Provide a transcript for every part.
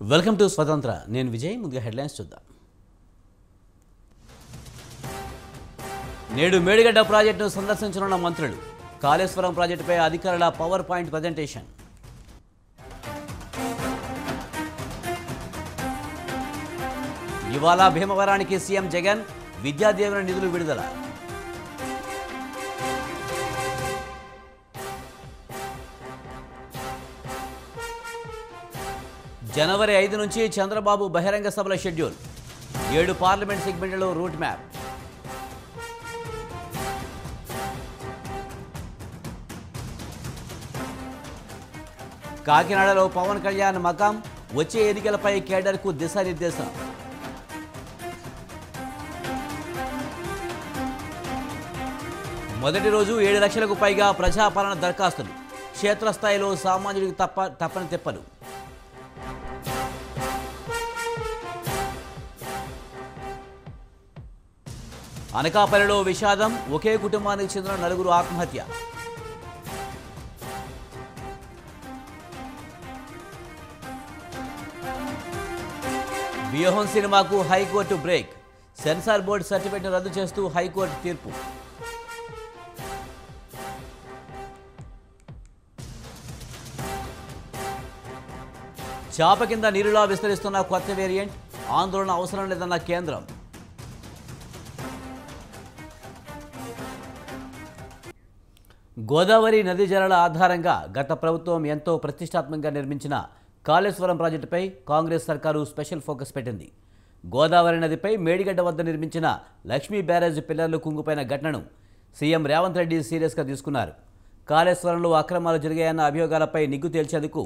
Welcome to స్వతంత్ర. నేను విజయ్. ముందుగా హెడ్లైన్స్ చూద్దాం. నేడు మేడిగడ్డ ప్రాజెక్టును సందర్శించనున్న మంత్రులు. కాళేశ్వరం ప్రాజెక్టుపై అధికారుల పవర్ పాయింట్ ప్రజెంటేషన్. ఇవాళ భీమవరానికి సీఎం జగన్, విద్యాదీవెన నిధులు విడుదల. జనవరి 5 నుంచి చంద్రబాబు బహిరంగ సభల షెడ్యూల్. 7 పార్లమెంట్ సెగ్మెంట్లలో రూట్ మ్యాప్. కాకినాడలో పవన్ కళ్యాణ్ మకాం, వచ్చే ఎన్నికలపై కేడర్కు దిశానిర్దేశం. మొదటి రోజు 7 లక్షలకు పైగా ప్రజాపాలన దరఖాస్తులు. క్షేత్రస్థాయిలో సామాన్యుడికి తప్పని తెప్పలు. అనకాపల్లిలో విషాదం, ఒకే కుటుంబానికి చెందిన 4 ఆత్మహత్య. వ్యూహం సినిమాకు హైకోర్టు బ్రేక్. సెన్సార్ బోర్డు సర్టిఫికేట్ను రద్దు చేస్తూ హైకోర్టు తీర్పు. చాప కింద నీరులా విస్తరిస్తున్న కొత్త వేరియంట్, ఆందోళన అవసరం లేదన్న కేంద్రం. గోదావరి నదీ జలాల ఆధారంగా గత ప్రభుత్వం ఎంతో ప్రతిష్టాత్మకంగా నిర్మించిన కాళేశ్వరం ప్రాజెక్టుపై కాంగ్రెస్ సర్కారు స్పెషల్ ఫోకస్ పెట్టింది. గోదావరి నదిపై మేడిగడ్డ వద్ద నిర్మించిన లక్ష్మీ బ్యారేజ్ పిల్లర్లు కుంగిపోయిన ఘటనను సీఎం రేవంత్ రెడ్డి సీరియస్గా తీసుకున్నారు. కాళేశ్వరంలో అక్రమాలు జరిగాయన్న అభియోగాలపై నిగ్గు తేల్చేందుకు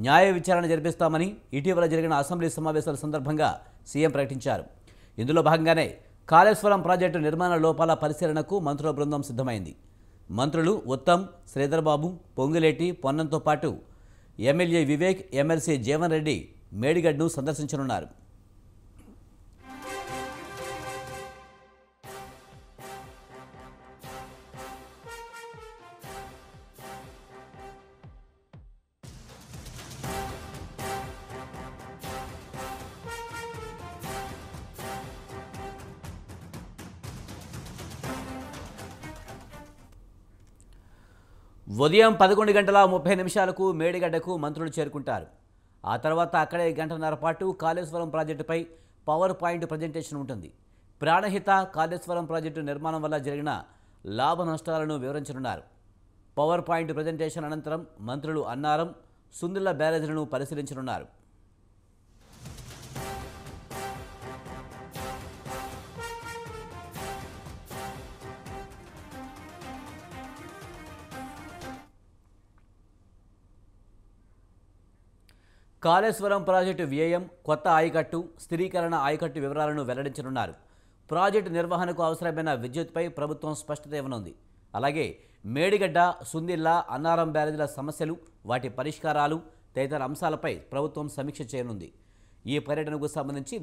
న్యాయ విచారణ జరిపిస్తామని ఇటీవల జరిగిన అసెంబ్లీ సమావేశాల సందర్భంగా సీఎం ప్రకటించారు. ఇందులో భాగంగానే కాళేశ్వరం ప్రాజెక్టు నిర్మాణ లోపాల పరిశీలనకు మంత్రుల బృందం సిద్ధమైంది. మంత్రులు ఉత్తమ్, శ్రీధర్బాబు, పొంగులేటి, పొన్నంతో పాటు ఎమ్మెల్యే వివేక్, ఎమ్మెల్సీ జీవన్ రెడ్డి మేడిగడ్ను సందర్శించనున్నారు. ఉదయం 11:30 మేడిగడ్డకు మంత్రులు చేరుకుంటారు. ఆ తర్వాత అక్కడే గంటన్నర పాటు కాళేశ్వరం ప్రాజెక్టుపై పవర్ పాయింట్ ప్రజెంటేషన్ ఉంటుంది. ప్రాణహిత కాళేశ్వరం ప్రాజెక్టు నిర్మాణం వల్ల జరిగిన లాభ నష్టాలను వివరించనున్నారు. పవర్ పాయింట్ ప్రజెంటేషన్ అనంతరం మంత్రులు అన్నారం, సుందిళ్ల బ్యారేజీలను పరిశీలించనున్నారు. కాళేశ్వరం ప్రాజెక్టు వ్యయం, కొత్త ఆయకట్టు, స్థిరీకరణ ఆయకట్టు వివరాలను వెల్లడించనున్నారు. ప్రాజెక్టు నిర్వహణకు అవసరమైన విద్యుత్పై ప్రభుత్వం స్పష్టత ఇవ్వనుంది. అలాగే మేడిగడ్డ, సుందిళ్ల, అన్నారం బ్యారేజీల సమస్యలు, వాటి పరిష్కారాలు తదితర అంశాలపై ప్రభుత్వం సమీక్ష చేయనుంది. ఈ పర్యటనకు సంబంధించి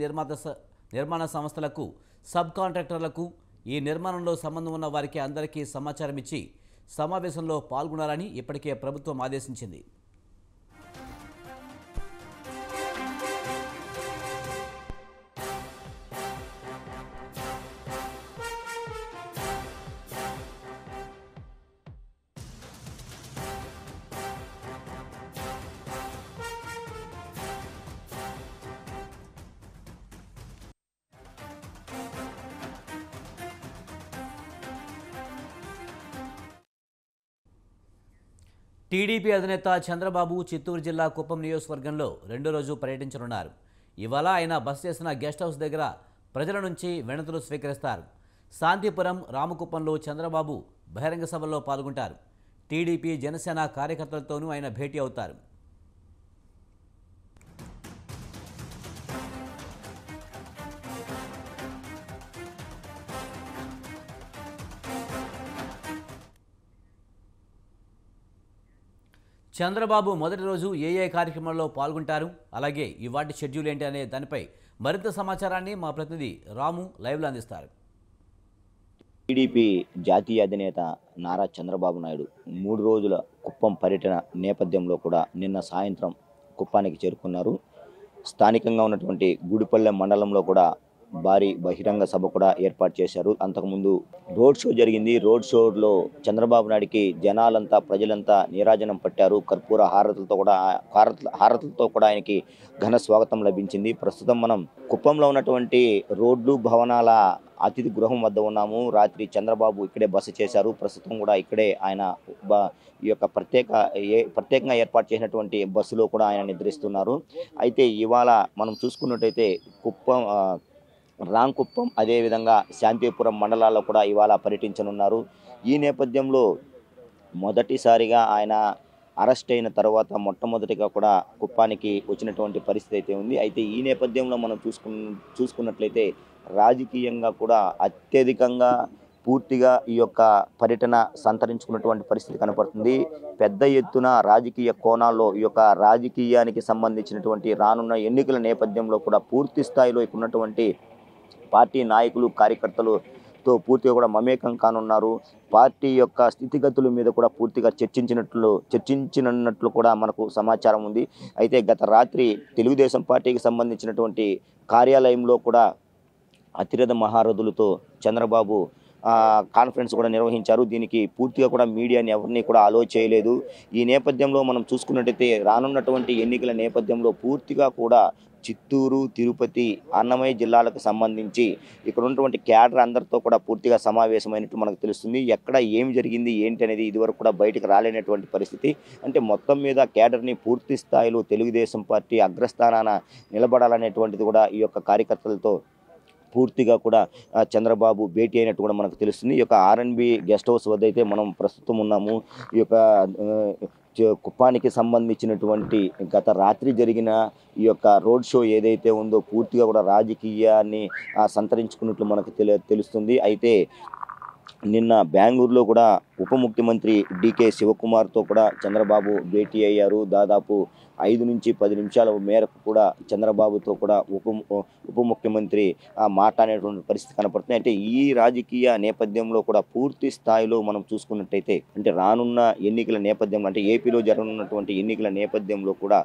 నిర్మాణ సంస్థలకు, సబ్ కాంట్రాక్టర్లకు, ఈ నిర్మాణంలో సంబంధం ఉన్న వారికి అందరికీ సమాచారం ఇచ్చి సమావేశంలో పాల్గొనాలని ఇప్పటికే ప్రభుత్వం ఆదేశించింది. టీడీపీ అధినేత చంద్రబాబు చిత్తూరు జిల్లా కుప్పం నియోజకవర్గంలో రెండో రోజు పర్యటించనున్నారు. ఇవాళ ఆయన బస చేసిన గెస్ట్ హౌస్ దగ్గర ప్రజల నుంచి వినతులు స్వీకరిస్తారు. శాంతిపురం, రామకుప్పంలో చంద్రబాబు బహిరంగ సభల్లో పాల్గొంటారు. టీడీపీ, జనసేన కార్యకర్తలతోనూ ఆయన భేటీ అవుతారు. చంద్రబాబు మొదటి రోజు ఏ కార్యక్రమాల్లో పాల్గొంటారు, అలాగే ఇవాటి షెడ్యూల్ ఏంటి అనే దానిపై మరింత సమాచారాన్ని మా ప్రతినిధి రాము లైవ్లో అందిస్తారు. టీడీపీ జాతీయ అధినేత నారా చంద్రబాబు నాయుడు 3 రోజుల కుప్పం పర్యటన నేపథ్యంలో కూడా నిన్న సాయంత్రం కుప్పానికి చేరుకున్నారు. స్థానికంగా ఉన్నటువంటి గుడిపల్లె మండలంలో కూడా భారీ బహిరంగ సభ కూడా ఏర్పాటు చేశారు. అంతకుముందు రోడ్ షో జరిగింది. రోడ్ షోలో చంద్రబాబు నాయుడికి జనాలంతా ప్రజలంతా నీరాజనం పట్టారు. కర్పూర హారతులతో కూడా ఆయనకి ఘన స్వాగతం లభించింది. ప్రస్తుతం మనం కుప్పంలో ఉన్నటువంటి రోడ్లు భవనాల అతిథి గృహం వద్ద ఉన్నాము. రాత్రి చంద్రబాబు ఇక్కడే బస చేశారు. ప్రస్తుతం కూడా ఇక్కడే ఆయన ఈ యొక్క ప్రత్యేకంగా ఏర్పాటు చేసినటువంటి బస్సులో కూడా ఆయన నిద్రిస్తున్నారు. అయితే ఇవాళ మనం చూసుకున్నట్టయితే రాంకుప్పం అదేవిధంగా శాంతిపురం మండలాల్లో కూడా ఇవాళ పర్యటించనున్నారు. ఈ నేపథ్యంలో మొదటిసారిగా ఆయన అరెస్ట్ అయిన తర్వాత మొట్టమొదటిగా కూడా కుప్పానికి వచ్చినటువంటి పరిస్థితి అయితే ఉంది. అయితే ఈ నేపథ్యంలో మనం చూసుకున్నట్లయితే రాజకీయంగా కూడా అత్యధికంగా పూర్తిగా ఈ యొక్క పర్యటన సంతరించుకున్నటువంటి పరిస్థితి కనపడుతుంది. పెద్ద ఎత్తున రాజకీయ కోణాల్లో ఈ యొక్క రాజకీయానికి సంబంధించినటువంటి రానున్న ఎన్నికల నేపథ్యంలో కూడా పూర్తి స్థాయిలో ఇక్కడ ఉన్నటువంటి పార్టీ నాయకులు కార్యకర్తలతో పూర్తిగా కూడా మమేకం కానున్నారు. పార్టీ యొక్క స్థితిగతుల మీద కూడా పూర్తిగా చర్చించినట్లు కూడా మనకు సమాచారం ఉంది. అయితే గత రాత్రి తెలుగుదేశం పార్టీకి సంబంధించినటువంటి కార్యాలయంలో కూడా అతిరథ మహారథులతో చంద్రబాబు కాన్ఫరెన్స్ కూడా నిర్వహించారు. దీనికి పూర్తిగా కూడా మీడియాని ఎవరిని కూడా అలో చేయలేదు. ఈ నేపథ్యంలో మనం చూసుకున్నట్టయితే రానున్నటువంటి ఎన్నికల నేపథ్యంలో పూర్తిగా కూడా చిత్తూరు, తిరుపతి, అన్నమయ్య జిల్లాలకు సంబంధించి ఇక్కడ ఉన్నటువంటి క్యాడర్ అందరితో కూడా పూర్తిగా సమావేశమైనట్టు మనకు తెలుస్తుంది. ఎక్కడ ఏమి జరిగింది ఏంటి అనేది ఇదివరకు కూడా బయటకు రాలేనటువంటి పరిస్థితి. అంటే మొత్తం మీద క్యాడర్ని పూర్తి స్థాయిలో తెలుగుదేశం పార్టీ అగ్రస్థానాన నిలబడాలనేటువంటిది కూడా ఈ యొక్క కార్యకర్తలతో పూర్తిగా కూడా చంద్రబాబు భేటీ అయినట్టు కూడా మనకు తెలుస్తుంది. ఈ యొక్క ఆర్ఎన్బి గెస్ట్ హౌస్ వద్ద అయితే మనం ప్రస్తుతం ఉన్నాము. ఈ యొక్క కుప్పానికి సంబంధించినటువంటి గత రాత్రి జరిగిన ఈ యొక్క రోడ్ షో ఏదైతే ఉందో పూర్తిగా కూడా రాజకీయాన్ని సంతరించుకున్నట్లు మనకు తెలుస్తుంది. అయితే నిన్న బెంగళూరులో కూడా ఉప ముఖ్యమంత్రి డికే శివకుమార్తో కూడా చంద్రబాబు భేటీ అయ్యారు. దాదాపు 5 నుంచి 10 నిమిషాల మేరకు కూడా చంద్రబాబుతో కూడా ఉప ముఖ్యమంత్రి మాట్లాడేటువంటి పరిస్థితి కనపడుతుంది. అంటే ఈ రాజకీయ నేపథ్యంలో కూడా పూర్తి స్థాయిలో మనం చూసుకున్నట్టయితే అంటే రానున్న ఎన్నికల నేపథ్యంలో అంటే ఏపీలో జరగనున్నటువంటి ఎన్నికల నేపథ్యంలో కూడా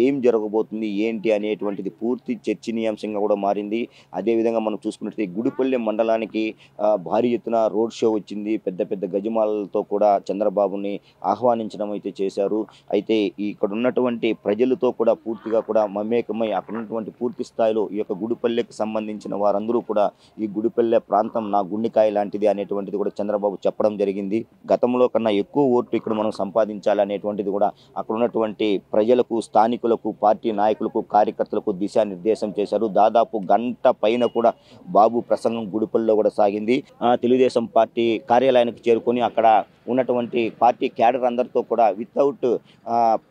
ఏం జరగబోతుంది ఏంటి అనేటువంటిది పూర్తి చర్చనీయాంశంగా కూడా మారింది. అదేవిధంగా మనం చూసుకున్నట్లయితే గుడిపల్లె మండలానికి భారీ ఎత్తున రోడ్ షో వచ్చింది. పెద్ద పెద్ద గజమాలతో కూడా చంద్రబాబుని ఆహ్వానించడం అయితే చేశారు. అయితే ఇక్కడ ఉన్నటువంటి ప్రజలతో కూడా పూర్తిగా కూడా మమేకమై అక్కడ ఉన్నటువంటి పూర్తి స్థాయిలో ఈ యొక్క గుడిపల్లెకి సంబంధించిన వారందరూ కూడా ఈ గుడిపల్లె ప్రాంతం నా గుండెకాయ లాంటిది అనేటువంటిది కూడా చంద్రబాబు చెప్పడం జరిగింది. గతంలో కన్నా ఎక్కువ ఓట్లు ఇక్కడ మనం సంపాదించాలనేటువంటిది కూడా అక్కడ ఉన్నటువంటి ప్రజలకు, స్థానికులకు, పార్టీ నాయకులకు, కార్యకర్తలకు దిశానిర్దేశం చేశారు. దాదాపు గంట పైన కూడా బాబు ప్రసంగం గుడిపల్లిలో కూడా సాగింది. తెలుగుదేశం పార్టీ కార్యాలయానికి చేరుకొని అక్కడ ఉన్నటువంటి పార్టీ క్యాడర్ అందరితో కూడా వితౌట్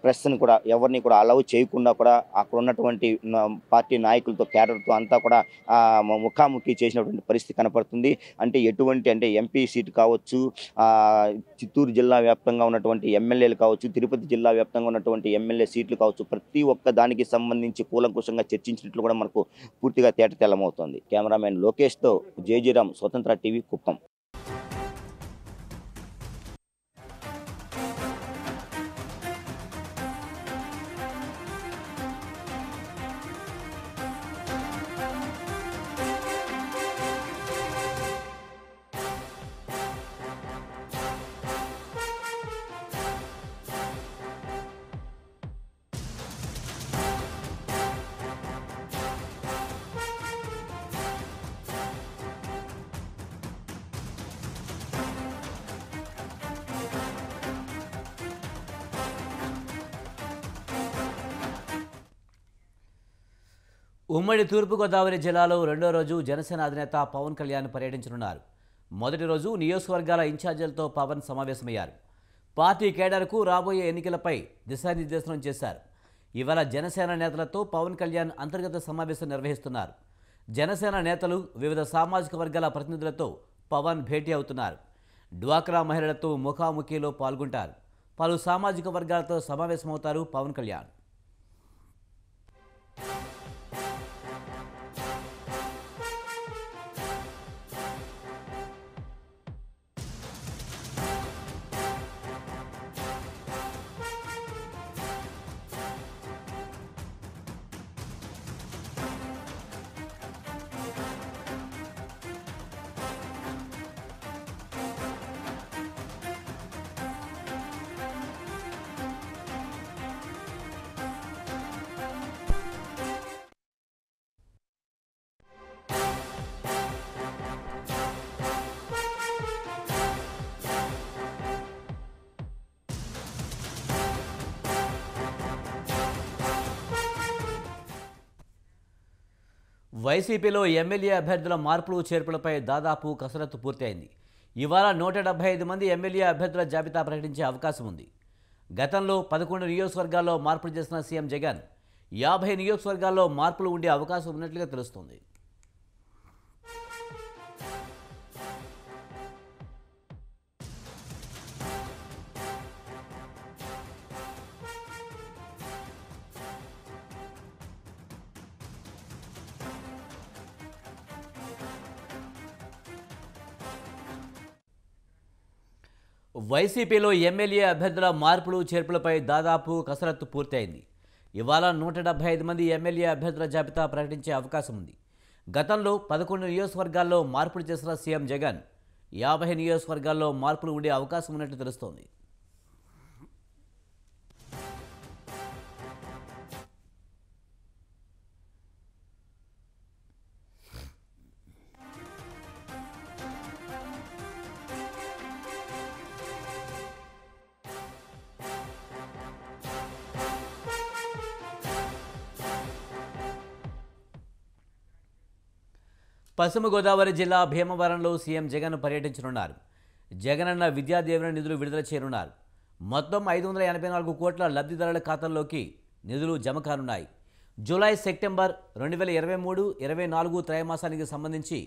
ప్రెస్ని కూడా ఎవరిని కూడా అలౌ చేయకుండా కూడా అక్కడ ఉన్నటువంటి పార్టీ నాయకులతో క్యాడర్తో అంతా కూడా ముఖాముఖి చేసినటువంటి పరిస్థితి కనపడుతుంది. అంటే అంటే ఎంపీ సీటు కావచ్చు, చిత్తూరు జిల్లా వ్యాప్తంగా ఉన్నటువంటి ఎమ్మెల్యేలు కావచ్చు, తిరుపతి జిల్లా వ్యాప్తంగా ఉన్నటువంటి ఎమ్మెల్యే సీట్లు కావచ్చు, ప్రతి ఒక్క దానికి సంబంధించి కూలంకుషంగా చర్చించినట్లు కూడా మనకు పూర్తిగా తేటతెల్లమవుతోంది. కెమెరామెన్ లోకేష్తో జేజీరామ్, స్వతంత్ర టీవీ, కుప్పం. ఉమ్మడి తూర్పుగోదావరి జిల్లాలో రెండో రోజు జనసేన అధినేత పవన్ కళ్యాణ్ పర్యటించనున్నారు. మొదటి రోజు నియోజకవర్గాల ఇన్ఛార్జీలతో పవన్ సమావేశమయ్యారు. పార్టీ కేడర్కు రాబోయే ఎన్నికలపై దిశానిర్దేశనం చేశారు. ఇవాళ జనసేన నేతలతో పవన్ కళ్యాణ్ అంతర్గత సమావేశం నిర్వహిస్తున్నారు. జనసేన నేతలు, వివిధ సామాజిక వర్గాల ప్రతినిధులతో పవన్ భేటీ అవుతున్నారు. డ్వాక్రా మహిళలతో ముఖాముఖిలో పాల్గొంటారు. పలు సామాజిక వర్గాలతో సమావేశమవుతారు పవన్ కళ్యాణ్. వైసీపీలో ఎమ్మెల్యే అభ్యర్థుల మార్పులు చేర్పులపై దాదాపు కసరత్తు పూర్తయింది. ఇవాళ 175 మంది ఎమ్మెల్యే అభ్యర్థుల జాబితా ప్రకటించే అవకాశం ఉంది. గతంలో 11 నియోజకవర్గాల్లో మార్పులు చేసిన సీఎం జగన్ 50 నియోజకవర్గాల్లో మార్పులు ఉండే అవకాశం ఉన్నట్లుగా తెలుస్తోంది. వైసీపీలో ఎమ్మెల్యే అభ్యర్థుల మార్పులు చేర్పులపై దాదాపు కసరత్తు పూర్తయింది. ఇవాళ 175 మంది ఎమ్మెల్యే అభ్యర్థుల జాబితా ప్రకటించే అవకాశం ఉంది. గతంలో 11 నియోజకవర్గాల్లో మార్పులు చేసిన సీఎం జగన్ 50 నియోజకవర్గాల్లో మార్పులు ఉండే అవకాశం ఉన్నట్లు తెలుస్తోంది. పశ్చిమ గోదావరి జిల్లా భీమవరంలో సీఎం జగన్ పర్యటించనున్నారు. జగనన్న విద్యాదీవెన నిధులు విడుదల చేయనున్నారు. మొత్తం 584 కోట్ల లబ్ధిదారుల ఖాతాల్లోకి నిధులు జమ కానున్నాయి. జూలై, సెప్టెంబర్ 2023-24 త్రైమాసానికి సంబంధించి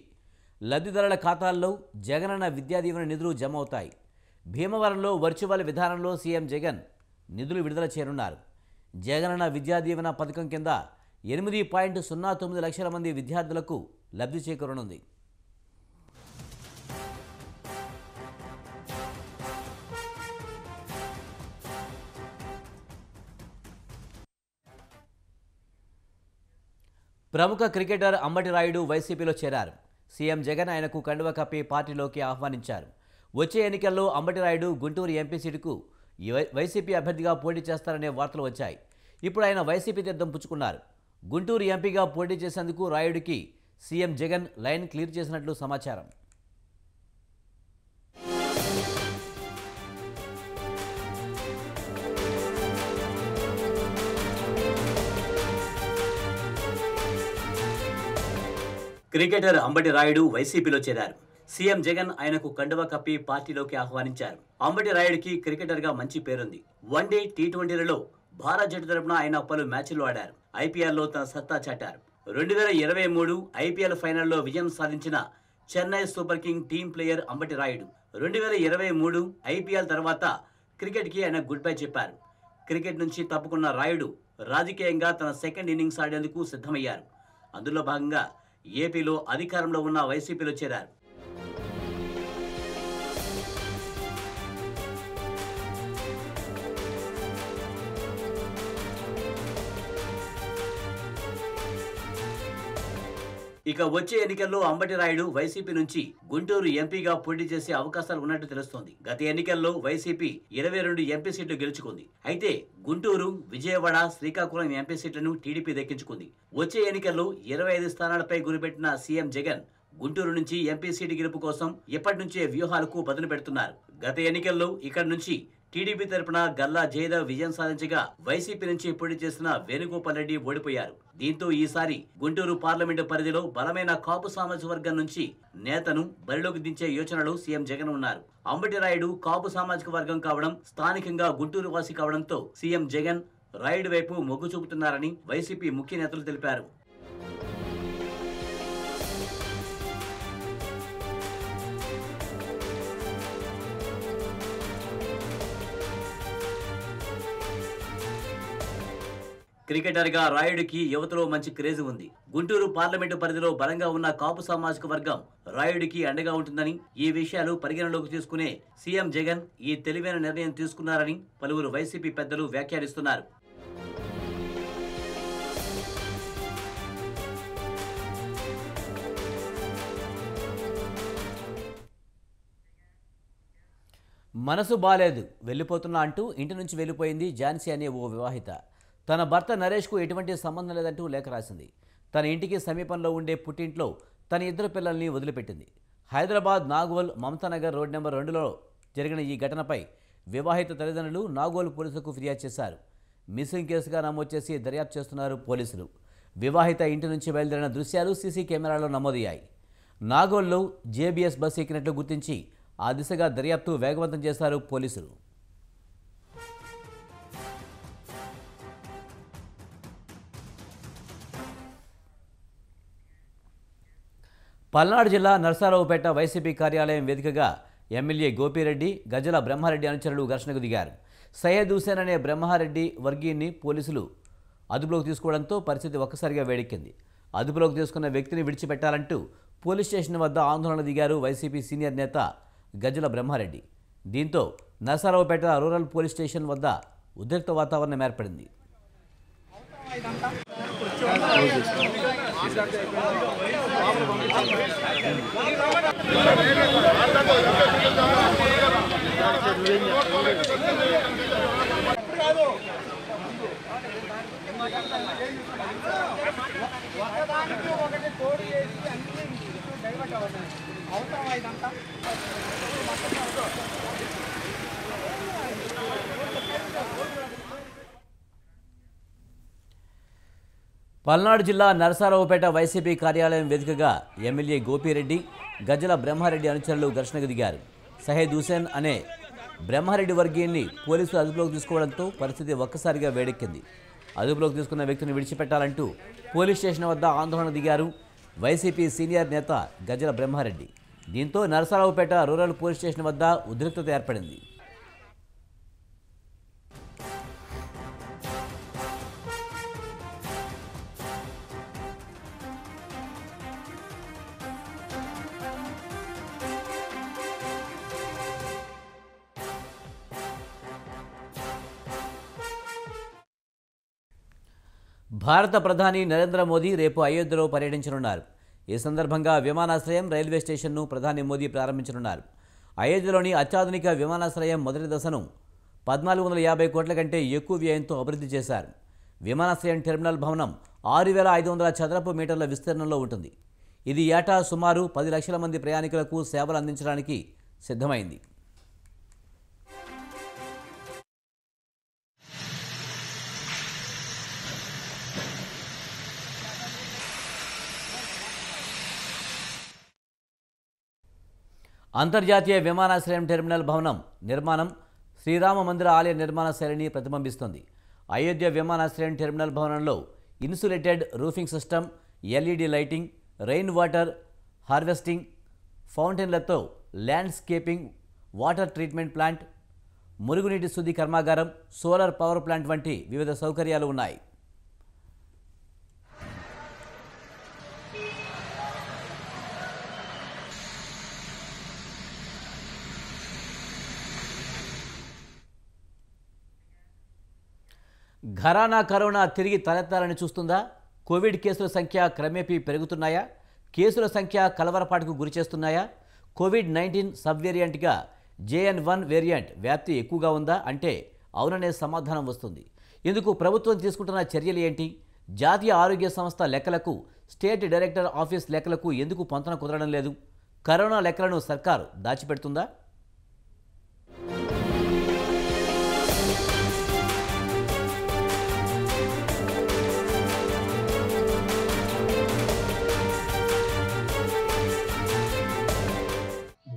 లబ్ధిదారుల ఖాతాల్లో జగనన్న విద్యాదీవెన నిధులు జమ అవుతాయి. భీమవరంలో వర్చువల్ విధానంలో సీఎం జగన్ నిధులు విడుదల చేయనున్నారు. జగనన్న విద్యాదీవెన పథకం కింద 8.09 లక్షల మంది విద్యార్థులకు లబ్ధి చేకూరనుంది. ప్రముఖ క్రికెటర్ అంబటి రాయుడు వైసీపీలో చేరారు. సీఎం జగన్ ఆయనకు కండువా కప్పి పార్టీలోకి ఆహ్వానించారు. వచ్చే ఎన్నికల్లో అంబటి రాయుడు గుంటూరు ఎంపీ సీటుకు వైసీపీ అభ్యర్థిగా పోటీ చేస్తారనే వార్తలు వచ్చాయి. ఇప్పుడు ఆయన వైసీపీ తీర్థం పుచ్చుకున్నారు. గుంటూరు ఎంపీగా పోటీ చేసేందుకు రాయుడికి సీఎం జగన్ లైన్ క్లియర్ చేసినట్లు సమాచారం. క్రికెటర్ అంబటి రాయుడు వైసీపీలో చేరారు. సీఎం జగన్ ఆయనకు కండువా కప్పి పార్టీలోకి ఆహ్వానించారు. అంబటి రాయుడికి క్రికెటర్గా మంచి పేరుంది. వన్డే, టీ20లలో భారత్ జట్టు తరపున ఆయన పలు మ్యాచ్లు ఆడారు. ఐపీఎల్లో తన సత్తా చాటారు. 2023 ఐపీఎల్ ఫైనల్లో విజయం సాధించిన Chennai super king team player Ambati Rayudu 2023 IPL తర్వాత క్రికెట్కి ఆయన గుడ్ బై చెప్పారు. క్రికెట్ నుంచి తప్పుకున్న రాయుడు రాజకీయంగా తన సెకండ్ ఇన్నింగ్స్ ఆడేందుకు సిద్ధమయ్యారు. అందులో భాగంగా ఏపీలో అధికారంలో ఉన్న వైసీపీలో చేరారు. ఇక వచ్చే ఎన్నికల్లో అంబటి రాయుడు వైసీపీ నుంచి గుంటూరు ఎంపీగా పోటీ చేసే అవకాశాలు ఉన్నట్టు తెలుస్తోంది. గత ఎన్నికల్లో వైసీపీ 22 ఎంపీ సీట్లు గెలుచుకుంది. అయితే గుంటూరు, విజయవాడ, శ్రీకాకుళం ఎంపీ సీట్లను టీడీపీ దక్కించుకుంది. వచ్చే ఎన్నికల్లో 25 స్థానాలపై గురిపెట్టిన సీఎం జగన్ గుంటూరు నుంచి ఎంపీ సీటు గెలుపు కోసం ఇప్పటి నుంచే వ్యూహాలకు పదును పెడుతున్నారు. గత ఎన్నికల్లో ఇక్కడి నుంచి టీడీపీ తరపున గల్లా జయదేవ్ విజయం సాధించగా వైసీపీ నుంచి పోటీ చేసిన వేణుగోపాల్ రెడ్డి ఓడిపోయారు. దీంతో ఈసారి గుంటూరు పార్లమెంటు పరిధిలో బలమైన కాపు సామాజిక వర్గం నుంచి నేతను బరిలోకి దించే యోచనలు సీఎం జగన్ ఉన్నారు. అంబటి రాయుడు కాపు సామాజిక వర్గం కావడం, స్థానికంగా గుంటూరు వాసి కావడంతో సీఎం జగన్ రాయుడు వైపు మొగ్గు చూపుతున్నారని వైసీపీ ముఖ్య నేతలు తెలిపారు. క్రికెటర్గా రాయుడికి యువతలో మంచి క్రేజ్ ఉంది. గుంటూరు పార్లమెంటు పరిధిలో బలంగా ఉన్న కాపు సామాజిక వర్గం రాయుడికి అండగా ఉంటుందని, ఈ విషయాలు పరిగణలోకి తీసుకునే సీఎం జగన్ ఈ తెలివైన నిర్ణయం తీసుకున్నారని పలువురు వైసీపీ పెద్దలు వ్యాఖ్యానిస్తున్నారు. మనసు బాలేదు, వెళ్ళిపోతున్నా అంటూ ఇంటి నుంచి వెళ్ళిపోయింది ఝాన్సీ అనే ఓ వివాహిత. తన భర్త నరేష్కు ఎటువంటి సంబంధం లేదంటూ లేఖ రాసింది. తన ఇంటికి సమీపంలో ఉండే పుట్టింట్లో తన ఇద్దరు పిల్లల్ని వదిలిపెట్టింది. హైదరాబాద్ నాగోల్ మమతానగర్ రోడ్ నెంబర్ 2లో జరిగిన ఈ ఘటనపై వివాహిత తల్లిదండ్రులు నాగోల్ పోలీసులకు ఫిర్యాదు చేశారు. మిస్సింగ్ కేసుగా నమోదు చేసి దర్యాప్తు చేస్తున్నారు పోలీసులు. వివాహిత ఇంటి నుంచి బయలుదేరిన దృశ్యాలు సీసీ కెమెరాలో నమోదయ్యాయి. నాగోల్లో జేబీఎస్ బస్సు ఎక్కినట్లు గుర్తించి ఆ దిశగా దర్యాప్తు వేగవంతం చేశారు పోలీసులు. పల్నాడు జిల్లా నరసరావుపేట వైసీపీ కార్యాలయం వేదికగా ఎమ్మెల్యే గోపిరెడ్డి, గజల బ్రహ్మారెడ్డి అనుచరులు ఘర్షణకు దిగారు. సయ్యద్ హుసేన్ అనే బ్రహ్మారెడ్డి వర్గీయుని పోలీసులు అదుపులోకి తీసుకోవడంతో పరిస్థితి ఒక్కసారిగా వేడెక్కింది. అదుపులోకి తీసుకున్న వ్యక్తిని విడిచిపెట్టాలంటూ పోలీస్ స్టేషన్ వద్ద ఆందోళన దిగారు వైసీపీ సీనియర్ నేత గజల బ్రహ్మారెడ్డి. దీంతో నరసరావుపేట రూరల్ పోలీస్ స్టేషన్ వద్ద ఉద్రిక్త వాతావరణం ఏర్పడింది. పల్నాడు జిల్లా నరసరావుపేట వైసీపీ కార్యాలయం వేదికగా ఎమ్మెల్యే గోపిరెడ్డి, గజల బ్రహ్మారెడ్డి అనుచరులు ఘర్షణకు దిగారు. సయ్యద్ హుసేన్ అనే బ్రహ్మారెడ్డి వర్గీయుని పోలీసులు అదుపులోకి తీసుకోవడంతో పరిస్థితి ఒక్కసారిగా వేడెక్కింది. అదుపులోకి తీసుకున్న వ్యక్తిని విడిచిపెట్టాలంటూ పోలీస్ స్టేషన్ వద్ద ఆందోళన దిగారు వైసీపీ సీనియర్ నేత గజల బ్రహ్మారెడ్డి. దీంతో నరసరావుపేట రూరల్ పోలీస్ స్టేషన్ వద్ద ఉద్రిక్తత ఏర్పడింది. భారత ప్రధాని నరేంద్ర మోదీ రేపు అయోధ్యలో పర్యటించనున్నారు. ఈ సందర్భంగా విమానాశ్రయం, రైల్వే స్టేషన్ను ప్రధాని మోదీ ప్రారంభించనున్నారు. అయోధ్యలోని అత్యాధునిక విమానాశ్రయం మొదటి దశను 1450 కోట్ల కంటే ఎక్కువ వ్యయంతో అభివృద్ధి చేశారు. విమానాశ్రయం టెర్మినల్ భవనం 6500 చదరపు మీటర్ల విస్తీర్ణంలో ఉంటుంది. ఇది ఏటా సుమారు 10 లక్షల మంది ప్రయాణికులకు సేవలు అందించడానికి సిద్ధమైంది. అంతర్జాతీయ విమానాశ్రయం టెర్మినల్ భవనం నిర్మాణం శ్రీరామ మందిర ఆలయ నిర్మాణ శైలిని ప్రతిబింబిస్తుంది. అయోధ్య విమానాశ్రయం టెర్మినల్ భవనంలో insulated roofing system, LED lighting, rain water harvesting, ఫౌంటైన్లతో ల్యాండ్స్కేపింగ్, వాటర్ ట్రీట్మెంట్ ప్లాంట్, మురుగునీటి శుద్ధి కర్మాగారం, సోలార్ పవర్ ప్లాంట్ వంటి వివిధ సౌకర్యాలు ఉన్నాయి. ఘరానా కరోనా తిరిగి తలెత్తాలని చూస్తుందా? కోవిడ్ కేసుల సంఖ్య క్రమేపీ పెరుగుతున్నాయా? కేసుల సంఖ్య కలవరపాటుకు గురిచేస్తున్నాయా? కోవిడ్-19 సబ్ వేరియంట్గా JN1 వేరియంట్ వ్యాప్తి ఎక్కువగా ఉందా అంటే అవుననే సమాధానం వస్తుంది. ఇందుకు ప్రభుత్వం తీసుకుంటున్న చర్యలు ఏంటి? జాతీయ ఆరోగ్య సంస్థ లెక్కలకు, స్టేట్ డైరెక్టర్ ఆఫీస్ లెక్కలకు ఎందుకు పొంతన కుదరడం లేదు? కరోనా లెక్కలను సర్కారు దాచిపెడుతుందా?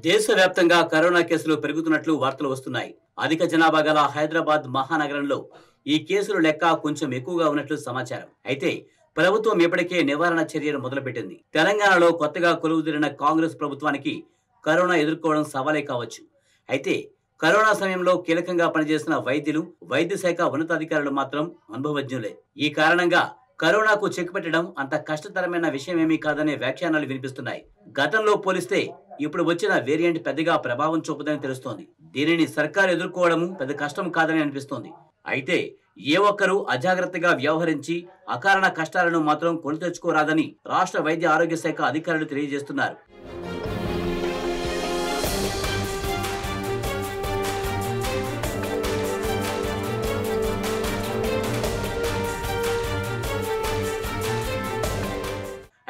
దేశవ్యాప్తంగా కరోనా కేసులు పెరుగుతున్నట్లు వార్తలు వస్తున్నాయి. అధిక జనాభా గల హైదరాబాద్ మహానగరంలో ఈ కేసుల లెక్క కొంచెం ఎక్కువగా ఉన్నట్లు సమాచారం. అయితే ప్రభుత్వం ఇప్పటికే నివారణ చర్యలు మొదలుపెట్టింది. తెలంగాణలో కొత్తగా కొలువుదీరిన కాంగ్రెస్ ప్రభుత్వానికి కరోనా ఎదుర్కోవడం సవాలే కావచ్చు. అయితే కరోనా సమయంలో కీలకంగా పనిచేసిన వైద్యులు, వైద్య శాఖ ఉన్నతాధికారులు మాత్రం అనుభవజ్ఞులే. ఈ కారణంగా కరోనాకు చెక్ పెట్టడం అంత కష్టతరమైన విషయమేమీ కాదనే వ్యాఖ్యానాలు వినిపిస్తున్నాయి. గతంలో పోలిస్తే ఇప్పుడు వచ్చిన వేరియంట్ పెద్దగా ప్రభావం చూపదని తెలుస్తోంది. దీనిని సర్కారు ఎదుర్కోవడము పెద్ద కష్టం కాదని అనిపిస్తోంది. అయితే ఏ ఒక్కరూ అజాగ్రత్తగా వ్యవహరించి అకారణ కష్టాలను మాత్రం కొని తెచ్చుకోరాదని రాష్ట్ర వైద్య ఆరోగ్య శాఖ అధికారులు తెలియజేస్తున్నారు.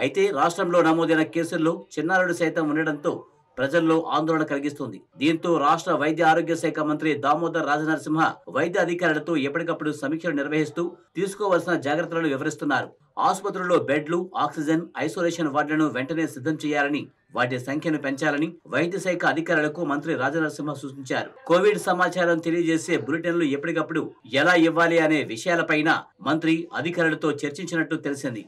అయితే రాష్ట్రంలో నమోదైన కేసుల్లో చిన్నారులు సైతం ఉండడంతో ప్రజల్లో ఆందోళన కలిగిస్తుంది. దీంతో రాష్ట్ర వైద్య ఆరోగ్య శాఖ మంత్రి దామోదర్ రాజనరసింహ వైద్య అధికారులతో ఎప్పటికప్పుడు సమీక్షలు నిర్వహిస్తూ తీసుకోవాల్సిన జాగ్రత్తలను వివరిస్తున్నారు. ఆసుపత్రుల్లో బెడ్లు, ఆక్సిజన్, ఐసోలేషన్ వార్డులను వెంటనే సిద్ధం చేయాలని, వాటి సంఖ్యను పెంచాలని వైద్య శాఖ అధికారులకు మంత్రి రాజనరసింహ సూచించారు. కోవిడ్ సమాచారం తెలియజేసే బులెటిన్లు ఎప్పటికప్పుడు ఎలా ఇవ్వాలి అనే విషయాలపైన మంత్రి అధికారులతో చర్చించినట్టు తెలిసింది.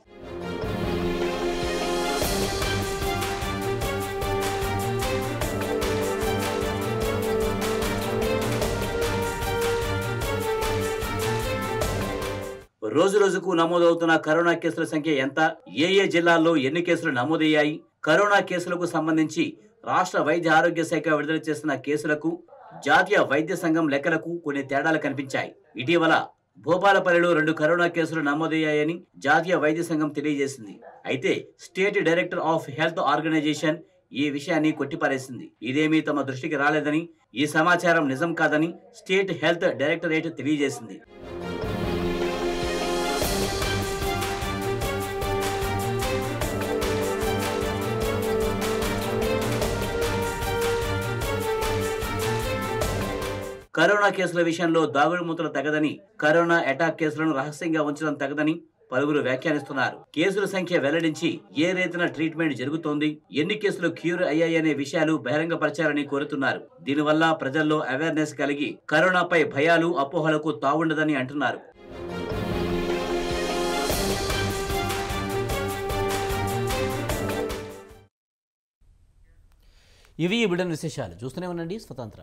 రోజు రోజుకు నమోదవుతున్న కరోనా కేసుల సంఖ్య ఎంత? ఏ జిల్లాల్లో ఎన్ని కేసులు నమోదయ్యాయి? కరోనా కేసులకు సంబంధించి రాష్ట్ర వైద్య ఆరోగ్య శాఖ విడుదల చేసిన కేసులకు జాతీయ వైద్య సంఘం లెక్కలకు కొన్ని తేడాలు కనిపించాయి. ఇటీవల భూపాలపల్లిలో 2 కరోనా కేసులు నమోదయ్యాయని జాతీయ వైద్య సంఘం తెలియజేసింది. అయితే state director of health organisation ఈ విషయాన్ని కొట్టిపారేసింది. ఇదేమీ తమ దృష్టికి రాలేదని, ఈ సమాచారం నిజం కాదని స్టేట్ హెల్త్ డైరెక్టరేట్ తెలియజేసింది. కరోనా కేసుల విషయంలో దాగుడు మూతలు తగదని, కరోనా అటాక్ కేసులను రహస్యంగా ఉంచడం తగదని పలువురు వ్యాఖ్యానిస్తున్నారు. కేసుల సంఖ్య వెల్లడించి ఏ రీతిన ట్రీట్మెంట్ జరుగుతోంది, ఎన్ని కేసులు క్యూర్ అయ్యాయనే విషయాలు బహిరంగపరచాలని కోరుతున్నారు. దీనివల్ల ప్రజల్లో అవేర్నెస్ కలిగి కరోనాపై భయాలు, అపోహలకు తావుండదని అంటున్నారు. ఇవి ఈ బిడ్డల విశేషాలు. చూస్తూనే ఉండండి స్వతంత్ర.